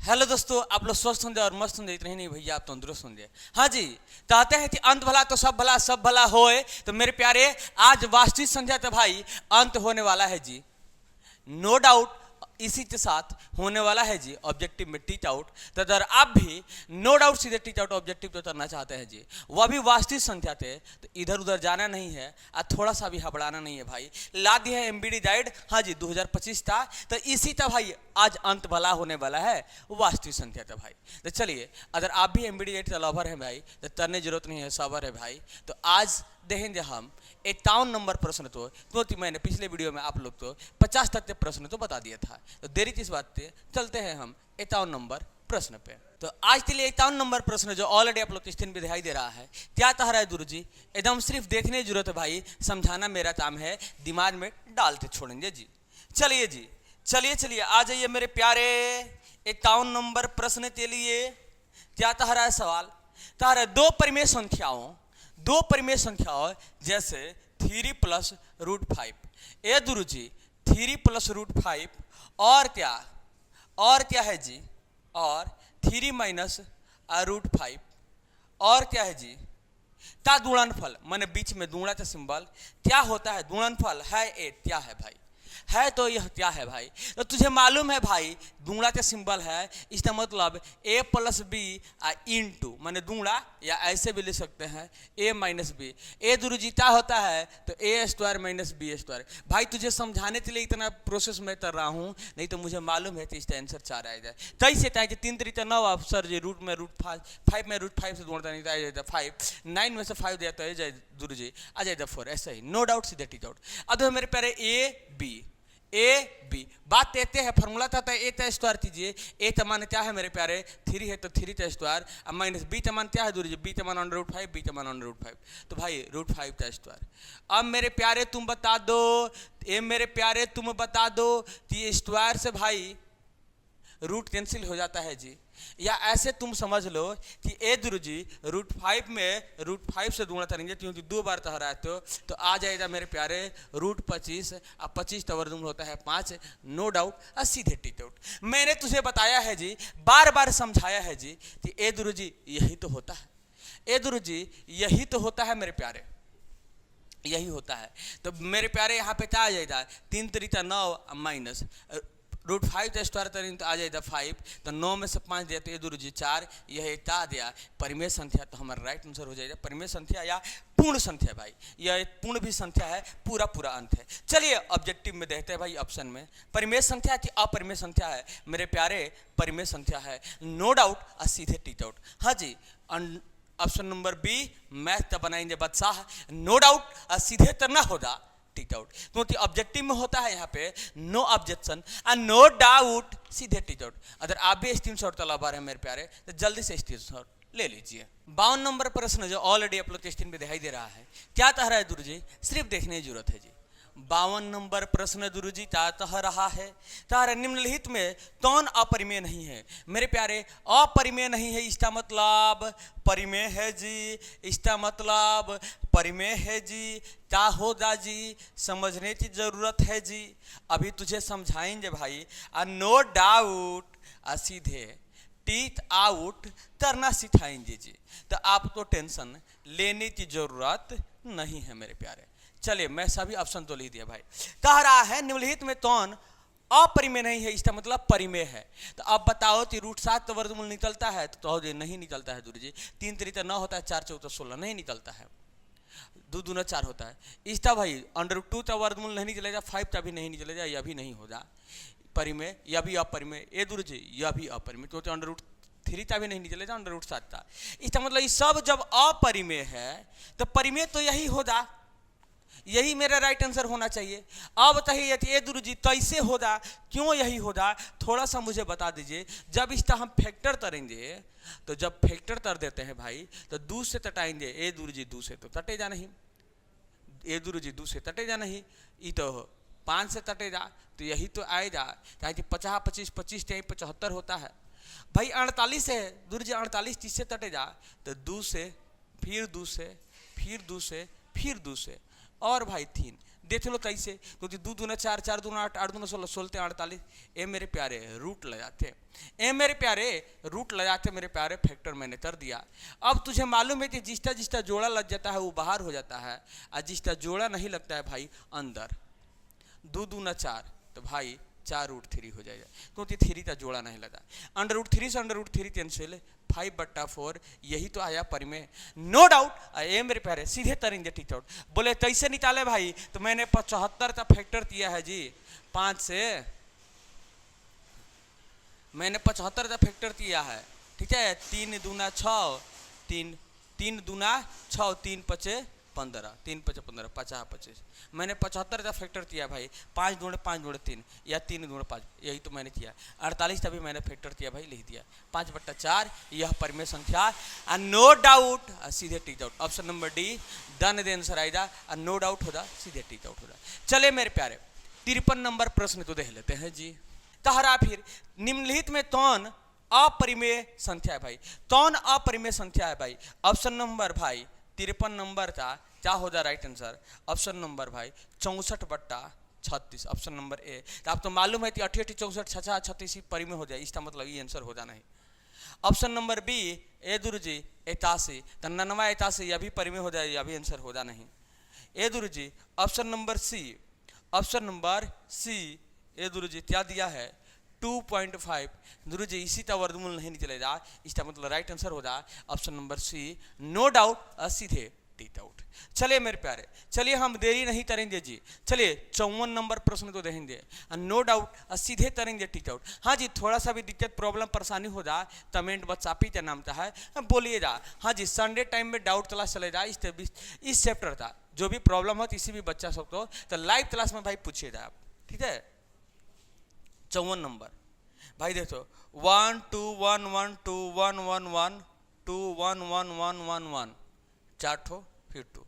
Hello दोस्तों, आप लोग स्वस्थ होंगे और मस्त होंगे। इतना ही नहीं भैया, आप तंदुरुस्त होंगे। हाँ जी, कहते हैं कि अंत भला तो सब भला, सब भला होए। तो मेरे प्यारे, आज वास्तविक संध्या तो भाई अंत होने वाला है जी, नो डाउट। इसी के साथ होने वाला है जी ऑब्जेक्टिव में टीच आउट। तो अगर आप भी नो डाउट सीधे टीच आउट ऑब्जेक्टिव तो करना चाहते हैं जी, वह भी वास्तविक संख्या थे, तो इधर उधर जाना नहीं है और थोड़ा सा भी हबड़ाना नहीं है भाई। ला दिया है एमबीडी गाइड। हाँ जी, 2025 था, तो इसी था भाई आज अंत भला होने वाला है, वास्तविक संख्या था भाई। तो चलिए, अगर आप भी एमबीडी गाइड का लवर है भाई, तो करने जरूरत नहीं है, सबर है भाई। तो आज देखेंगे हम 51 नंबर प्रश्न। तो मैंने पिछले वीडियो में आप लोग को 50 तक के प्रश्न तो बता दिया था, तो देरी किस बात पे, चलते हैं हम 51 नंबर प्रश्न पे। तो आज के लिए 51 नंबर प्रश्न जो ऑलरेडी आप लोग स्क्रीन पे दिखाई दे रहा है, क्या कह रहा है गुरु जी, एकदम सिर्फ देखने की जरूरत है भाई, समझाना मेरा काम है, दिमाग में डालते छोड़ेंगे जी। चलिए जी, चलिए आ जाइए मेरे प्यारे 51 नंबर प्रश्न के लिए। क्या कह रहा है सवाल, कह रहा है दो परिमेय संख्याओं जैसे 3 प्लस रूट 5। ए गुरु जी, 3 प्लस रूट 5 और क्या है जी, और 3 माइनस रूट 5 और क्या है जी, का गुणनफल, मैंने बीच में गुणा का सिंबल, क्या होता है गुणनफल है 8, क्या है भाई, है तो यह क्या है भाई। तो तुझे मालूम है भाई, दूंगा का सिंबल है, इसका मतलब a प्लस बी इंटू, मैंने दूंगा या ऐसे भी लिख सकते हैं a माइनस बी। ए दुरुजीता होता है तो a square minus B square. भाई तुझे समझाने के लिए इतना प्रोसेस मैं कर रहा हूँ, नहीं तो मुझे मालूम है कि इसका आंसर 4 आ जाए। कैसे था कि 3 तरीका 9 अफसर जी, रूट में रूट 5 में रूट 5 से जोड़ता नहीं आ जाएगा 5, 9 में से 5 दिया तो आ जाए गुरु जी, आ जाएगा 4, ऐसा ही नो डाउट सीधे टीच आउट। अब तो मेरे प्यारे ए बी बात कहते हैं, फॉर्मूला था ए का स्क्वायर कीजिए। ए का मान क्या है मेरे प्यारे, 3 है तो 3 का स्क्वायर, अब माइनस बी का मान क्या है दूर जी, बी का मान अंडर रूट 5, बी का मान अंडर रूट 5, तो भाई रूट 5 का स्क्वायर। अब मेरे प्यारे तुम बता दो, मेरे प्यारे तुम बता दो कि स्क्वायर से भाई रूट कैंसिल हो जाता है जी, या ऐसे तुम समझ लो कि ए गुरु जी रूट 5 में रूट 5 से गुणा करेंगे क्योंकि 2 बार तो हरा तो आ जाएगा मेरे प्यारे रूट 25। अब 25 का वर्गमूल होता है 5, नो डाउट, सीधे टीच आउट। मैंने तुझे बताया है जी, बार बार समझाया है जी कि ए गुरु जी यही तो होता है, ए गुरु जी यही तो होता है मेरे प्यारे, यही होता है। तो मेरे प्यारे यहाँ पे क्या आ जाएगा, 3 तरीका 9 माइनस रूट 5 का स्क्वायर करेंगे तो आ जाएगा 5, तो 9 में से 5 दिया तो ये गुरु जी 4, यह एक आ दिया परिमेय संख्या, तो हमारा राइट आंसर हो जाएगा परिमेय संख्या या पूर्ण संख्या। भाई यह एक पूर्ण भी संख्या है, पूरा अंत है। चलिए ऑब्जेक्टिव में देखते हैं भाई, ऑप्शन में परिमेय संख्या की अपरिमेय संख्या है मेरे प्यारे, परिमेय संख्या है, नो डाउट, सीधे टीच आउट। हाँ जी, ऑप्शन नंबर बी मैथ का बनाएंगे बादशाह, नो डाउट, सीधे करना होगा टीच आउट, क्योंकि ऑब्जेक्टिव में होता है यहाँ पे no objection and no doubt, सीधे टीच आउट। अगर आप भी स्क्रीनशॉट का लाभार है मेरे प्यारे, तो जल्दी से स्क्रीनशॉट ले लीजिए। 52 नंबर प्रश्न जो ऑलरेडी आप लोग के स्क्रीन पे दिखाई दे रहा है, क्या कह रहा है गुरु जी, सिर्फ देखने की जरूरत है जी। 52 नंबर प्रश्न गुरु जी क्या कह रहा है, तारा निम्नलिखित में कौन अपरिमेय नहीं है मेरे प्यारे, अपरिमेय नहीं है, इसका मतलब परिमेय है जी, इसका मतलब परिमेय है जी, क्या होगा जी, समझने की जरूरत है जी। अभी तुझे समझाएंगे भाई, नो डाउट, सीधे टीच आउट करना सिखाएंगे जी, तो आपको टेंशन लेने की जरूरत नहीं है मेरे प्यारे। चलिए मैं सभी ऑप्शन तो लिख दिया भाई। कह रहा है निम्नलिखित में कौन अपरिमेय नहीं है, इसका मतलब परिमेय है। तो अब बताओ कि रूट 7 का वर्गमूल निकलता है, तो नहीं निकलता है गुरु जी, 3 तरीका 9 होता है, 4 चौथा 16 नहीं निकलता है, 2 दूना 4 होता है। इसका भाई अंडर रूट 2 का वर्गमूल नहीं निकलेगा, 5 का भी नहीं निकलेगा, यह भी नहीं होगा परिमेय, यह भी अपरिमेय। ए गुरु जी यह भी अपरिमेय, क्योंकि अंडर रूट 3 का भी नहीं निकलेगा, अंडर रूट 7 का। इसका मतलब ये सब जब अपरिमेय है तो परिमेय तो यही होगा, यही मेरा राइट आंसर होना चाहिए। अब बताइए ये गुरु जी कैसे होगा, क्यों यही होगा, थोड़ा सा मुझे बता दीजिए। जब इसका हम फैक्टर करेंगे, तो जब फैक्टर कर देते हैं भाई, तो 2 से तटाएंगे, ए गुरु जी 2 से तो तटेगा नहीं, ए गुरु जी 2 से तटेगा नहीं, ये तो 5 से तटेगा, तो यही तो आएगा, क्या कि 50 25 25 75 होता है भाई। 48 है गुरु जी, 48 30 से तटेगा, तो 2 से फिर 2 से फिर 2 से फिर 2 से और भाई 3, देख लो तैसे तो 2 दूना 4, 4 दूना 8, 8 दूना 16, 16 48। ए मेरे प्यारे रूट लगाते, ए मेरे प्यारे रूट लगाते मेरे प्यारे, फैक्टर मैंने कर दिया। अब तुझे मालूम है कि जिसका जिसका जोड़ा लग जाता है वो बाहर हो जाता है, और जिसका जोड़ा नहीं लगता है भाई अंदर। 2 दूना 4 तो भाई 4√3 हो जाएगा, क्योंकि 3 का जोड़ा नहीं लगा। √3 से √3 कैंसिल, 5/4 यही तो आया परिमेय। नो डाउट ये मेरे प्यारे सीधे तरेंगे टीच आउट। बोले कैसे निकाले भाई, तो मैंने 75 का फैक्टर किया है जी 5 से, मैंने 75 का फैक्टर किया है, ठीक है। 3 दूना 6, 3 दूना 6, 3 पचे 15, 3 पचे 15, 50 25। मैंने 75 का फैक्टर किया भाई, 5 दूने 5 दूने 3 या 3 दूने 5, यही तो मैंने किया। 48 का भी मैंने फैक्टर किया भाई, लिख दिया 5/4 यह परिमेय संख्या। नो डाउट सीधे tick out, option number D done they answer आएगा। नो डाउट होगा सीधे टिक आउट होगा। चले मेरे प्यारे 53 नंबर प्रश्न को देख लेते हैं जी। तहरा फिर निम्नलिखित में कौन अपरिमेय संख्या है भाई, कौन अपरिमेय संख्या है भाई। ऑप्शन नंबर भाई 53 नंबर था, क्या होगा राइट आंसर। ऑप्शन नंबर भाई 64/36, ऑप्शन नंबर ए। तो आपको मालूम है कि 88 64 66 36 परिमेय हो जाए, इसका मतलब ये आंसर होगा नहीं। ऑप्शन नंबर बी ए दुरुजी 81, तो 99 81 यह भी परिमेय हो जाए, यह भी आंसर होगा नहीं। ए दुरुजी option number C, option number C ए दुरुजी क्या दिया है 2.5, गुरुजी इसी का वर्गमूल नहीं निकलेगा, इसका मतलब राइट आंसर होगा option number C. No doubt सीधे टिक आउट। चलिए मेरे प्यारे, चलिए हम देरी नहीं करेंगे जी, चलिए 54 नंबर प्रश्न को देखेंगे। नो डाउट सीधे करेंगे टिक आउट। हाँ जी, थोड़ा सा भी दिक्कत प्रॉब्लम परेशानी हो जाए कमेंट बॉक्स आप ही का नाम है बोलिएगा। हाँ जी, संडे टाइम में डाउट क्लास चलेगा इस चैप्टर का, जो भी प्रॉब्लम हो किसी भी बच्चा सबको तो लाइव क्लास में भाई पूछिएगा आप, ठीक है। 54 नंबर भाई देखो 1 2 1 1 2 1 1 1 2 1 1 1 1 1 4 ठो फिर 2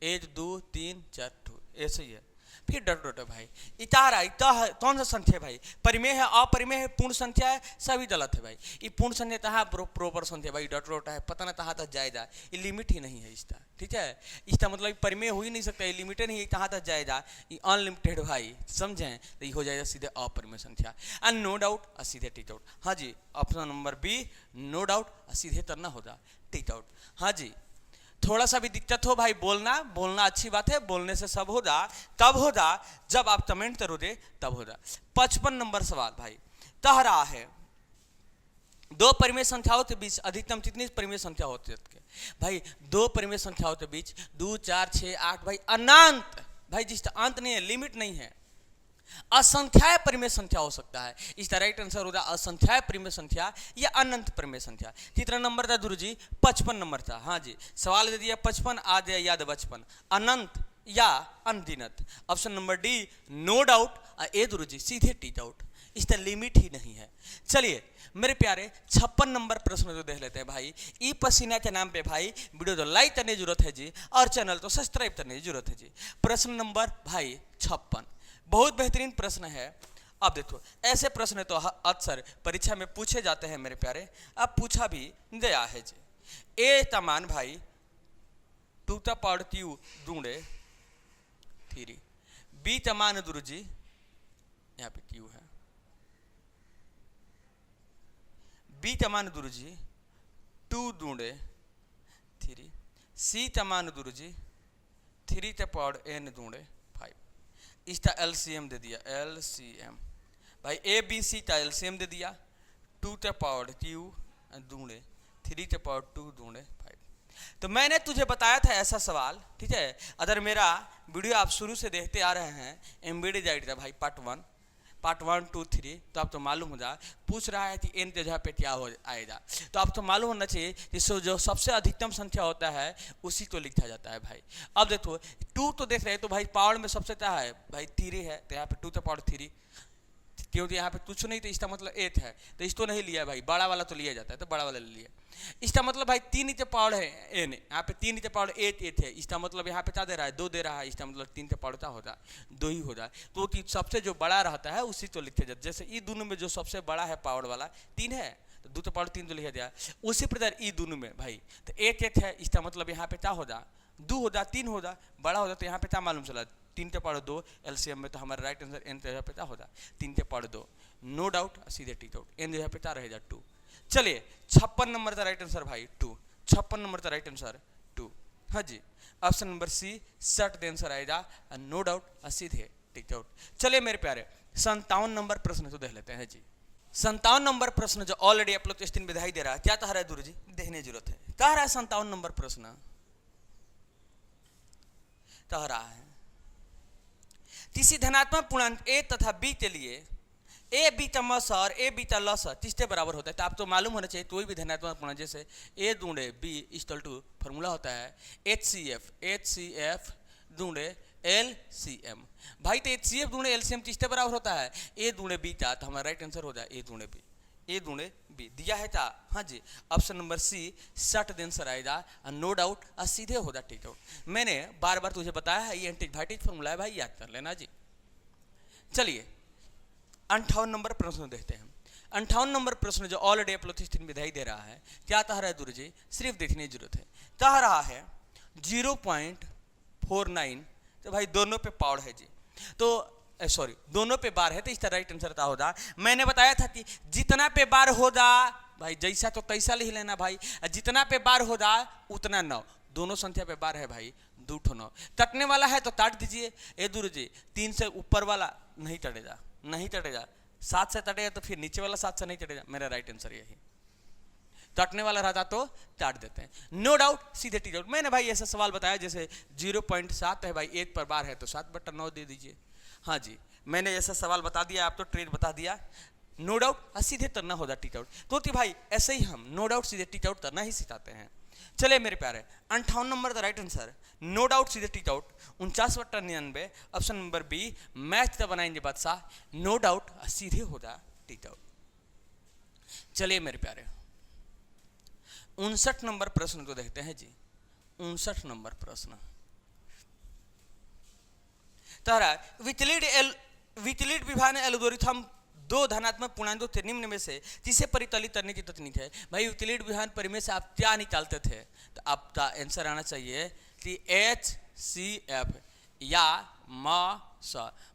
1 2 3 4 ठो ऐसे ही है, फिर डॉट डॉट है भाई। इतारा इता है कौन सा संख्या है भाई, परिमेय है अपरिमेय है पूर्ण संख्या है, सभी गलत है भाई। ये पूर्ण संख्या तहाँ प्रॉपर संख्या भाई, डॉट डॉट है पता ना तहाँ तक जाएगा, ये लिमिट ही नहीं है इसका, ठीक है। इसका मतलब परिमेय हो ही नहीं सकता, ये लिमिटेड नहीं है कहाँ तक जाएगा, ये अनलिमिटेड भाई समझें, तो ये हो जाएगा सीधे अपरिमेय संख्या। एंड नो डाउट सीधे टिक आउट। हाँ जी, option number B no doubt सीधे करना होगा टिक आउट। हाँ जी, थोड़ा सा भी दिक्कत हो भाई बोलना, बोलना अच्छी बात है, बोलने से सब होगा, तब होगा जब आप कमेंट करोगे तब होगा। 55 नंबर सवाल भाई कह रहा है दो परिमेय संख्याओं के बीच अधिकतम कितनी परिमेय संख्या होती है भाई। दो परिमेय संख्याओं के बीच 2 4 6 8 भाई अनंत भाई, जिसका अंत नहीं है, लिमिट नहीं है, असंख्याय परिमेय संख्या हो सकता है। इसका राइट आंसर होगा असंख्याय परिमेय संख्या या अनंत परिमेय संख्या। कितना नंबर था गुरुजी 55 नंबर था। हाँ जी, सवाल दे दिया 55 आ गया याद बचपन, अनंत या अनगिनत। Option number D no doubt ए गुरुजी सीधे टिक आउट, इसका लिमिट ही नहीं है। चलिए मेरे प्यारे 56 नंबर प्रश्न जो देख लेते हैं भाई। ई पसीना के नाम पे भाई वीडियो तो लाइक करने की जरूरत है जी, और चैनल तो सब्सक्राइब करने की जरूरत है जी। प्रश्न नंबर भाई 56 बहुत बेहतरीन प्रश्न है। अब देखो ऐसे प्रश्न तो अक्सर परीक्षा में पूछे जाते हैं मेरे प्यारे, अब पूछा भी गया है जी। ए का मान भाई 2 का पावर क्यू ढूंढे 3, बी का मान गुरुजी यहाँ पे क्यू है, बी का मान गुरुजी 2 ढूंढे 3, सी का मान गुरुजी 3 का पावर n ढूंढे 5। इसका एलसीएम दे दिया, एलसीएम भाई ए बी सी का एलसीएम दे दिया, 2 का पावर क्यू ढूंढे 3 का पावर 2 ढूंढे 5। तो मैंने तुझे बताया था ऐसा सवाल, ठीक है। अगर मेरा वीडियो आप शुरू से देखते आ रहे हैं, एम्बेडेड आइडिया भाई पार्ट 1 2 3, तो आप तो मालूम हो जाए पूछ रहा है कि एन के जगह पे क्या हो आएगा, तो आप तो मालूम होना चाहिए कि जो सबसे अधिकतम संख्या होता है उसी को लिखा जाता है भाई। अब देखो 2 तो देख रहे हैं, तो भाई पावर में सबसे क्या है भाई 3 है, तो यहाँ पे 2 का पावर 3, क्योंकि यहाँ पे कुछ नहीं तो इसका मतलब 8 है, तो इसको नहीं लिया भाई, बड़ा वाला तो लिया जाता है, तो बड़ा वाला ले लिया। इसका मतलब भाई 3 के पावर है एन, यहाँ पे 3 के पावर 8 है, इसका मतलब यहाँ पे क्या दे रहा है 2 दे रहा है, इसका मतलब 3 के पावर क्या होता 2 ही होता है। तो कि सबसे जो बड़ा रहता है उसी को लिखे जाता है। जैसे ई दोनों में जो सबसे बड़ा है पावर वाला 3 है, तो 2 के पावर 3 तो लिखा जाए। उसी प्रकार ई दोनों में भाई तो 8 है, इसका मतलब यहाँ पे क्या होगा 2 होगा 3 होगा, बड़ा होगा, तो यहाँ पे क्या मालूम चला 3 के पावर 2 एलसीएम में, तो हमारा राइट आंसर एन जगह पे क्या होगा 3 के पावर 2, नो डाउट सीधे टीक आउट, एन जगह पे क्या रहेगा 2। चलिए 56 नंबर का राइट आंसर भाई 2, 56 नंबर का राइट आंसर 2। हाँ जी, ऑप्शन नंबर सी शर्ट द आंसर आएगा, नो डाउट सीधे टिक आउट। चलिए मेरे प्यारे 57 नंबर प्रश्न तो देख लेते हैं जी। 57 नंबर प्रश्न जो ऑलरेडी आप लोग स्क्रीन पे दिखाई दे रहा है, क्या कह रहा है दूर जी, देखने की जरूरत है। कह रहा है 57 नंबर प्रश्न कह रहा है किसी धनात्मक पूर्णांक a तथा b के लिए a बीटा मस और a बीटा लस किसके बराबर होता है। तो आप तो मालूम होना चाहिए कोई भी धनात्मक पूर्णांक, जैसे a दूंडे b इक्वल टू फॉर्मूला होता है HCF दूंडे LCM। भाई तो HCF दूंडे LCM किसके बराबर होता है, a दूंडे बीटा, तो हमारा राइट आंसर हो जाए a दूंडे b दिया है क्या। हाँ जी, ऑप्शन नंबर सी शर्ट द आंसर आएगा, नो डाउट सीधे होगा टिक आउट। मैंने बार बार तुझे बताया है ये एंटीबायोटिक फॉर्मूला है भाई, याद कर लेना जी। चलिए 58 नंबर प्रश्न देखते हैं। 58 नंबर प्रश्न जो ऑलरेडी आप लोग स्क्रीन में दिखाई दे रहा है, क्या कह रहा है दूर जी, सिर्फ देखने की जरूरत है। कह रहा है 0.49, तो भाई दोनों पे पावर है जी, तो सॉरी दोनों पे बार है, तो इसका राइट आंसर क्या होगा। मैंने बताया था कि जितना पे बार होगा भाई जैसा तो तैसा लिख लेना भाई, जितना पे बार होगा उतना 9, दोनों संख्या पे बार है भाई 2 ठो 9। कटने वाला है तो काट दीजिए, ए दूर जी 3 से ऊपर वाला नहीं कटेगा, नहीं कटेगा, 7 से कटेगा तो फिर नीचे वाला 7 से नहीं कटेगा। मेरा राइट आंसर यही, कटने वाला रहता तो काट देते हैं, नो डाउट सीधे टिक आउट। मैंने भाई ऐसा सवाल बताया जैसे 0.7 है भाई, 1 पर बार है तो 7/9 दे दीजिए। हाँ जी, मैंने ऐसा सवाल बता दिया, आप तो ट्रेड बता दिया, नो डाउट सीधे करना होगा टिक आउट। तो भाई ऐसे ही हम नो डाउट सीधे टिक आउट करना ही सिखाते हैं। चले मेरे प्यारे 58 नंबर का राइट आंसर नो डाउट सीधे tick out 49/99, option number B match का बनाएंगे बादशाह, नो डाउट सीधे होगा टिक आउट। चलिए मेरे प्यारे 59 नंबर प्रश्न को देखते हैं जी। 59 नंबर प्रश्न तारा विचलित विभाजन एल्गोरिथम 2 धनात्मक पूर्णांकों के निम्न में से किसे परिकलित करने की तकनीक है। भाई विचलित विभाजन परिमेय से आप क्या निकालते थे, तो आपका आंसर आना चाहिए कि HCF या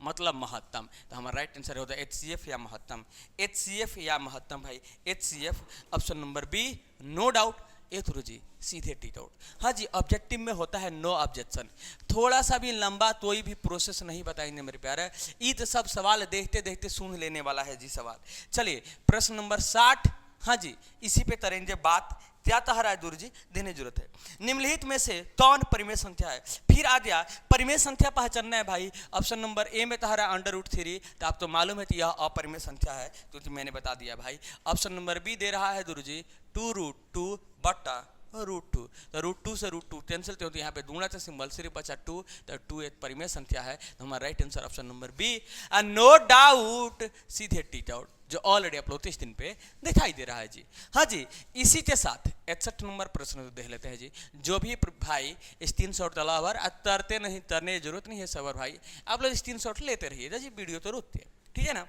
मतलब महत्तम, तो हमारा राइट आंसर होता है HCF या महत्तम, HCF या महत्तम भाई HCF, option number B no doubt ए थ्रू जी सीधे टिक आउट। हाँ जी, ऑब्जेक्टिव में होता है नो ऑब्जेक्शन, थोड़ा सा भी लंबा कोई भी प्रोसेस नहीं बताएंगे मेरे प्यारे, ये तो सब सवाल देखते देखते सुन लेने वाला है जी सवाल। चलिए प्रश्न नंबर 60, हाँ जी इसी पे करेंगे बात। क्या कह रहा है दूर जी, देने जरूरत है, निम्नलिखित में से कौन परिमेय संख्या है। फिर आ गया परिमेय संख्या पहचानना है भाई, ऑप्शन नंबर ए में कह रहा है √3, तो आप तो मालूम है कि यह अपरिमेय संख्या है क्योंकि मैंने बता दिया भाई। ऑप्शन नंबर बी दे रहा है दूर जी 2√2 बटा √2, तो √2 से √2 कैंसिल तो यहाँ पे दूना था सिंबल, सिर्फ बचा 2, तो 2 एक परिमेय संख्या है, तो हमारा right answer option number B no doubt सीधे टिक आउट, जो ऑलरेडी आप लोग 30 दिन पे दिखाई दे रहा है जी। हाँ जी, इसी के साथ 61 नंबर प्रश्न देख लेते हैं जी। जो भी भाई स्क्रीनशॉट तलावर तरते नहीं, तरने की जरूरत नहीं है सबर भाई, आप लोग स्क्रीनशॉट लेते रहिएगा जी, वीडियो तो रुकते हैं, ठीक है ना।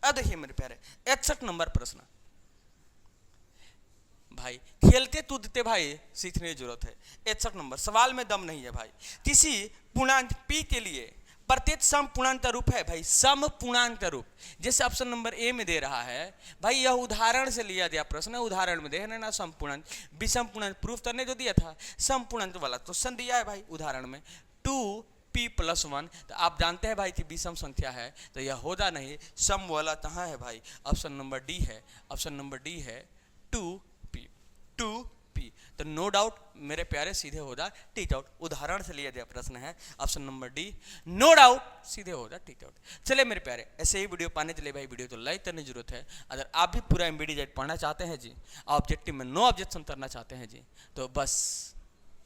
अब देखिए मेरे प्यारे 61 नंबर प्रश्न, भाई खेलते कूदते भाई सीखने की जरूरत है। 61 नंबर सवाल में दम नहीं है भाई, किसी पूर्णांक p के लिए प्रत्येक सम पूर्णांक रूप है भाई, सम पूर्णांक रूप, जैसे ऑप्शन नंबर ए में दे रहा है भाई, यह उदाहरण से लिया गया प्रश्न है, उदाहरण में देखना ना सम पूर्णांक विषम पूर्णांक प्रूफ करने जो दिया था, सम पूर्णांक वाला क्वेश्चन दिया है भाई उदाहरण में 2p+1, तो आप जानते हैं भाई कि विषम संख्या है, तो यह होगा नहीं, सम वाला कहाँ है भाई, ऑप्शन नंबर डी है, ऑप्शन नंबर डी है 2p, तो नो डाउट मेरे प्यारे सीधे होगा टिक आउट, उदाहरण से लिया गया प्रश्न है, option number D no doubt सीधे होगा टिक आउट। चलिए मेरे प्यारे ऐसे ही वीडियो पाने के लिए भाई वीडियो तो लाइक करने की जरूरत है। अगर आप भी पूरा MBDZ पढ़ना चाहते हैं जी, ऑब्जेक्टिव में नो ऑब्जेक्शन करना चाहते हैं जी, तो बस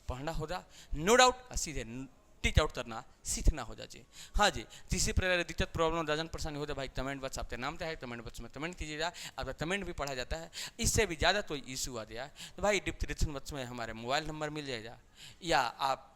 पढ़ना होगा, नो डाउट सीधे टिक आउट करना सीखना हो जी। हाँ जी, किसी प्रकार दिक्कत प्रॉब्लम राजन परेशानी हो जाए भाई, कमेंट बॉक्स आपके नाम चाहे कमेंट बॉक्स में कमेंट कीजिएगा, आपका कमेंट भी पढ़ा जाता है। इससे भी ज़्यादा कोई इशू आ गया तो भाई डिस्क्रिप्शन बॉक्स में हमारे मोबाइल नंबर मिल जाएगा, या आप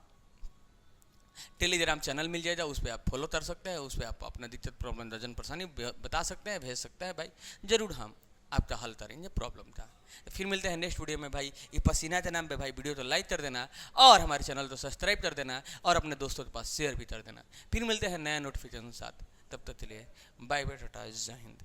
टेलीग्राम चैनल मिल जाएगा, उस पर आप फॉलो कर सकते हैं, उस पर आप अपना दिक्कत प्रॉब्लम राजन परेशानी बता सकते हैं, भेज सकते हैं भाई, जरूर हम आपका हल करेंगे प्रॉब्लम था। तो फिर मिलते हैं नेक्स्ट वीडियो में भाई। ये पसीना के नाम पे भाई वीडियो तो लाइक कर देना और हमारे चैनल को सब्सक्राइब कर देना और अपने दोस्तों के पास शेयर भी कर देना। फिर मिलते हैं नया नोटिफिकेशन के साथ, तब तक के लिए बाय बाय, टाटा, जय हिंद।